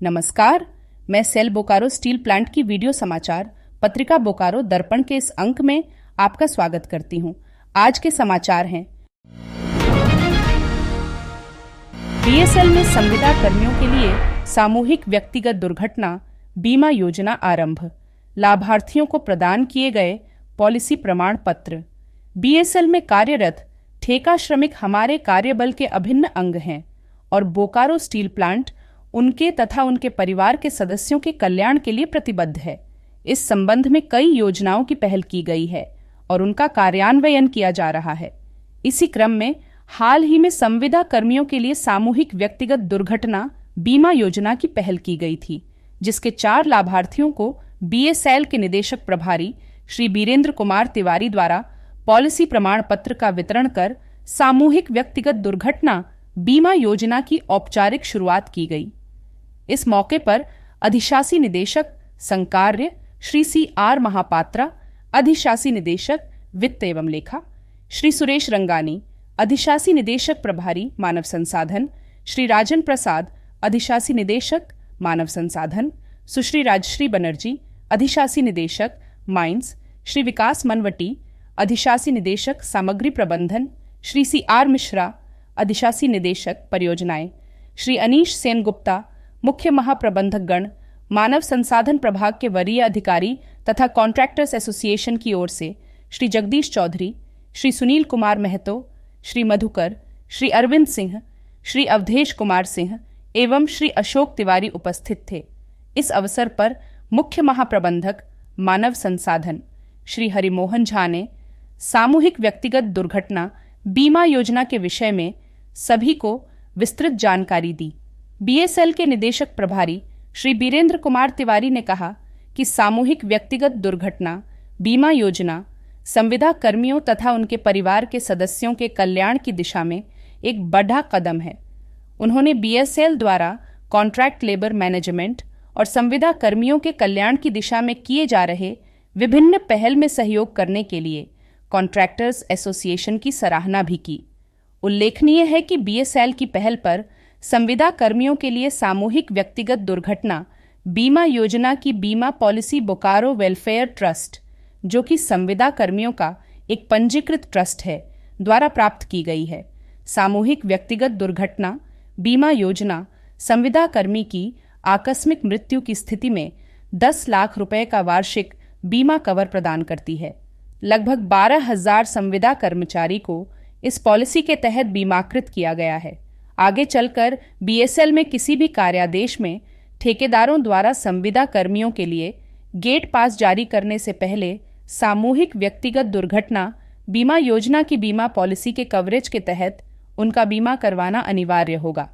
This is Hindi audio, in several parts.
नमस्कार, मैं सेल बोकारो स्टील प्लांट की वीडियो समाचार पत्रिका बोकारो दर्पण के इस अंक में आपका स्वागत करती हूं। आज के समाचार हैं। बीएसएल में संविदा कर्मियों के लिए सामूहिक व्यक्तिगत दुर्घटना बीमा योजना आरंभ। लाभार्थियों को प्रदान किए गए पॉलिसी प्रमाण पत्र। बीएसएल में कार्यरत ठेका श्रमिक हमारे कार्यबल के अभिन्न अंग हैं और बोकारो स्टील प्लांट उनके तथा उनके परिवार के सदस्यों के कल्याण के लिए प्रतिबद्ध है। इस संबंध में कई योजनाओं की पहल की गई है और उनका कार्यान्वयन किया जा रहा है। इसी क्रम में हाल ही में संविदा कर्मियों के लिए सामूहिक व्यक्तिगत दुर्घटना बीमा योजना की पहल की गई थी, जिसके 4 लाभार्थियों को बीएसएल के निदेशक प्रभारी श्री बीरेंद्र कुमार तिवारी द्वारा पॉलिसी प्रमाण पत्र का वितरण कर सामूहिक व्यक्तिगत दुर्घटना बीमा योजना की औपचारिक शुरुआत की गई। इस मौके पर अधिशासी निदेशक संकार्य श्री CR महापात्रा, अधिशासी निदेशक वित्त एवं लेखा श्री सुरेश रंगानी, अधिशासी निदेशक प्रभारी मानव संसाधन श्री राजन प्रसाद, अधिशासी निदेशक मानव संसाधन सुश्री राजश्री बनर्जी, अधिशासी निदेशक माइंस श्री विकास मनवटी, अधिशासी निदेशक सामग्री प्रबंधन श्री CR मिश्रा, अधिशासी निदेशक परियोजनाएं श्री अनीश सेन गुप्ता, मुख्य महाप्रबंधक गण, मानव संसाधन प्रभाग के वरीय अधिकारी तथा कॉन्ट्रैक्टर्स एसोसिएशन की ओर से श्री जगदीश चौधरी, श्री सुनील कुमार महतो, श्री मधुकर, श्री अरविंद सिंह, श्री अवधेश कुमार सिंह एवं श्री अशोक तिवारी उपस्थित थे। इस अवसर पर मुख्य महाप्रबंधक मानव संसाधन श्री हरिमोहन झा ने सामूहिक व्यक्तिगत दुर्घटना बीमा योजना के विषय में सभी को विस्तृत जानकारी दी। बीएसएल के निदेशक प्रभारी श्री बीरेंद्र कुमार तिवारी ने कहा कि सामूहिक व्यक्तिगत दुर्घटना बीमा योजना संविदा कर्मियों तथा उनके परिवार के सदस्यों के कल्याण की दिशा में एक बड़ा कदम है। उन्होंने बीएसएल द्वारा कॉन्ट्रैक्ट लेबर मैनेजमेंट और संविदा कर्मियों के कल्याण की दिशा में किए जा रहे विभिन्न पहल में सहयोग करने के लिए कॉन्ट्रैक्टर्स एसोसिएशन की सराहना भी की। उल्लेखनीय है कि बीएसएल की पहल पर संविदा कर्मियों के लिए सामूहिक व्यक्तिगत दुर्घटना बीमा योजना की बीमा पॉलिसी बोकारो वेलफेयर ट्रस्ट, जो कि संविदा कर्मियों का एक पंजीकृत ट्रस्ट है, द्वारा प्राप्त की गई है। सामूहिक व्यक्तिगत दुर्घटना बीमा योजना संविदा कर्मी की आकस्मिक मृत्यु की स्थिति में 10 लाख रुपए का वार्षिक बीमा कवर प्रदान करती है। लगभग 12,000 संविदा कर्मचारी को इस पॉलिसी के तहत बीमाकृत किया गया है। आगे चलकर बीएसएल में किसी भी कार्यादेश में ठेकेदारों द्वारा संविदा कर्मियों के लिए गेट पास जारी करने से पहले सामूहिक व्यक्तिगत दुर्घटना बीमा योजना की बीमा पॉलिसी के कवरेज के तहत उनका बीमा करवाना अनिवार्य होगा।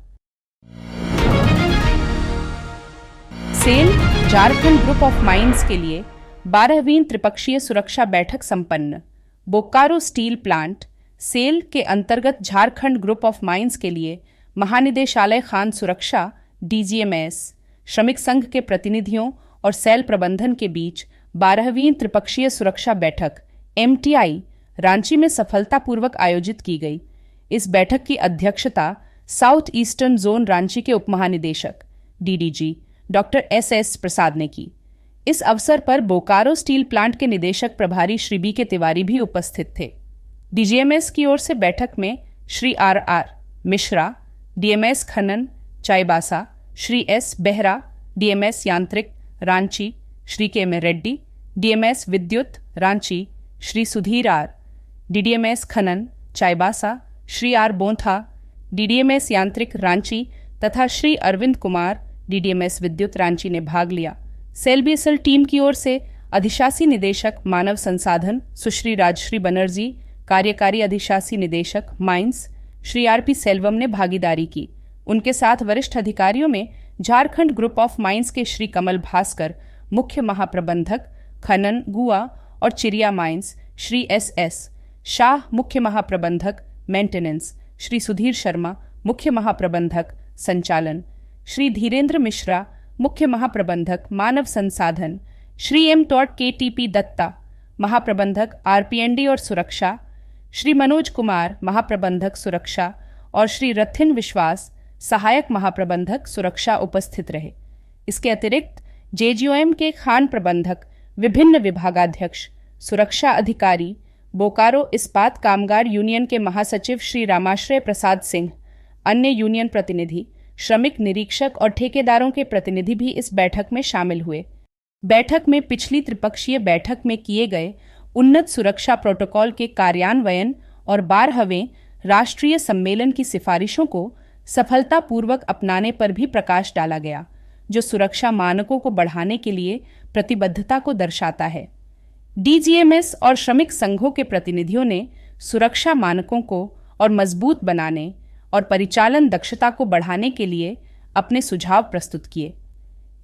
SAIL Jharkhand group of mines के लिए 12वीं त्रिपक्षीय सुरक्षा बैठक संपन्न। बोकारो स्टील प्लांट सेल के अंतर्गत झारखंड ग्रुप ऑफ माइंस के लिए महानिदेशालय खान सुरक्षा DGMS, श्रमिक संघ के प्रतिनिधियों और सेल प्रबंधन के बीच 12वीं त्रिपक्षीय सुरक्षा बैठक MTI रांची में सफलतापूर्वक आयोजित की गई। इस बैठक की अध्यक्षता साउथ ईस्टर्न जोन रांची के उपमहानिदेशक DDG डॉक्टर SS प्रसाद ने की। इस अवसर पर बोकारो स्टील प्लांट के निदेशक प्रभारी श्री BK तिवारी भी उपस्थित थे। DGMS की ओर से बैठक में श्री RR मिश्रा, DMS खनन चाईबासा, श्री S बेहरा, DMS यांत्रिक रांची, श्री KM रेड्डी, DMS विद्युत रांची, श्री सुधीर R, DDMS खनन चाईबासा, श्री R बोंथा, DDMS यांत्रिक रांची तथा श्री अरविंद कुमार, DDMS विद्युत रांची ने भाग लिया। सेल बीएसएल टीम की ओर से अधिशासी निदेशक मानव संसाधन सुश्री राजश्री बनर्जी, कार्यकारी अधिशासी निदेशक माइंस श्री RP सेल्वम ने भागीदारी की। उनके साथ वरिष्ठ अधिकारियों में झारखंड ग्रुप ऑफ माइंस के श्री कमल भास्कर, मुख्य महाप्रबंधक खनन गुआ और चिरिया माइंस श्री SS शाह, मुख्य महाप्रबंधक मेंटेनेंस श्री सुधीर शर्मा, मुख्य महाप्रबंधक संचालन श्री धीरेन्द्र मिश्रा, मुख्य महाप्रबंधक मानव संसाधन श्री M. KTP दत्ता, महाप्रबंधक RPND और सुरक्षा श्री मनोज कुमार, महाप्रबंधक सुरक्षा और श्री रथिन विश्वास, सहायक महाप्रबंधक सुरक्षा उपस्थित रहे। इसके अतिरिक्त जेजीओएम के खान प्रबंधक, विभिन्न विभागाध्यक्ष, सुरक्षा अधिकारी, बोकारो इस्पात कामगार यूनियन के महासचिव श्री रामाश्रय प्रसाद सिंह, अन्य यूनियन प्रतिनिधि, श्रमिक निरीक्षक और ठेकेदारों के प्रतिनिधि भी इस बैठक में शामिल हुए। बैठक में पिछली त्रिपक्षीय बैठक में किए गए उन्नत सुरक्षा प्रोटोकॉल के कार्यान्वयन और 12वें राष्ट्रीय सम्मेलन की सिफारिशों को सफलतापूर्वक अपनाने पर भी प्रकाश डाला गया, जो सुरक्षा मानकों को बढ़ाने के लिए प्रतिबद्धता को दर्शाता है। डीजीएमएस और श्रमिक संघों के प्रतिनिधियों ने सुरक्षा मानकों को और मजबूत बनाने और परिचालन दक्षता को बढ़ाने के लिए अपने सुझाव प्रस्तुत किए।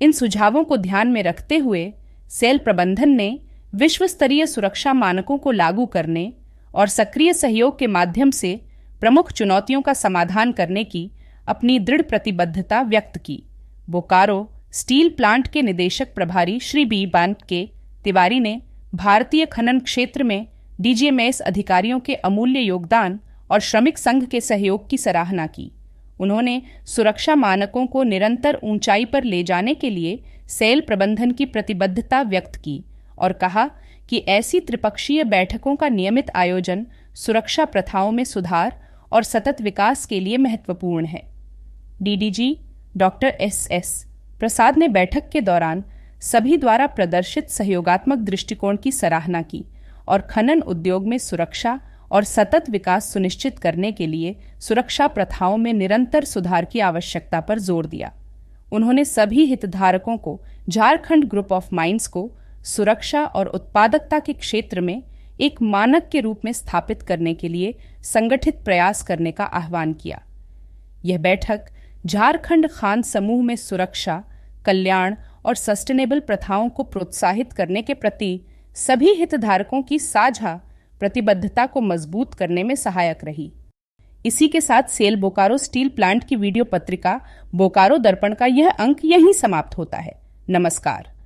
इन सुझावों को ध्यान में रखते हुए सेल प्रबंधन ने विश्व स्तरीय सुरक्षा मानकों को लागू करने और सक्रिय सहयोग के माध्यम से प्रमुख चुनौतियों का समाधान करने की अपनी दृढ़ प्रतिबद्धता व्यक्त की। बोकारो स्टील प्लांट के निदेशक प्रभारी श्री बी बांट के तिवारी ने भारतीय खनन क्षेत्र में डीजीएमएस अधिकारियों के अमूल्य योगदान और श्रमिक संघ के सहयोग की सराहना की। उन्होंने सुरक्षा मानकों को निरंतर ऊंचाई पर ले जाने के लिए सेल प्रबंधन की प्रतिबद्धता व्यक्त की और कहा कि ऐसी त्रिपक्षीय बैठकों का नियमित आयोजन सुरक्षा प्रथाओं में सुधार और सतत विकास के लिए महत्वपूर्ण है। डीडीजी डॉक्टर एस प्रसाद ने बैठक के दौरान सभी द्वारा प्रदर्शित सहयोगात्मक दृष्टिकोण की सराहना की और खनन उद्योग में सुरक्षा और सतत विकास सुनिश्चित करने के लिए सुरक्षा प्रथाओं में निरंतर सुधार की आवश्यकता पर जोर दिया। उन्होंने सभी हितधारकों को झारखंड ग्रुप ऑफ माइंस को सुरक्षा और उत्पादकता के क्षेत्र में एक मानक के रूप में स्थापित करने के लिए संगठित प्रयास करने का आह्वान किया। यह बैठक झारखंड खान समूह में सुरक्षा, कल्याण और सस्टेनेबल प्रथाओं को प्रोत्साहित करने के प्रति सभी हितधारकों की साझा प्रतिबद्धता को मजबूत करने में सहायक रही। इसी के साथ सेल बोकारो स्टील प्लांट की वीडियो पत्रिका बोकारो दर्पण का यह अंक यहीं समाप्त होता है। नमस्कार।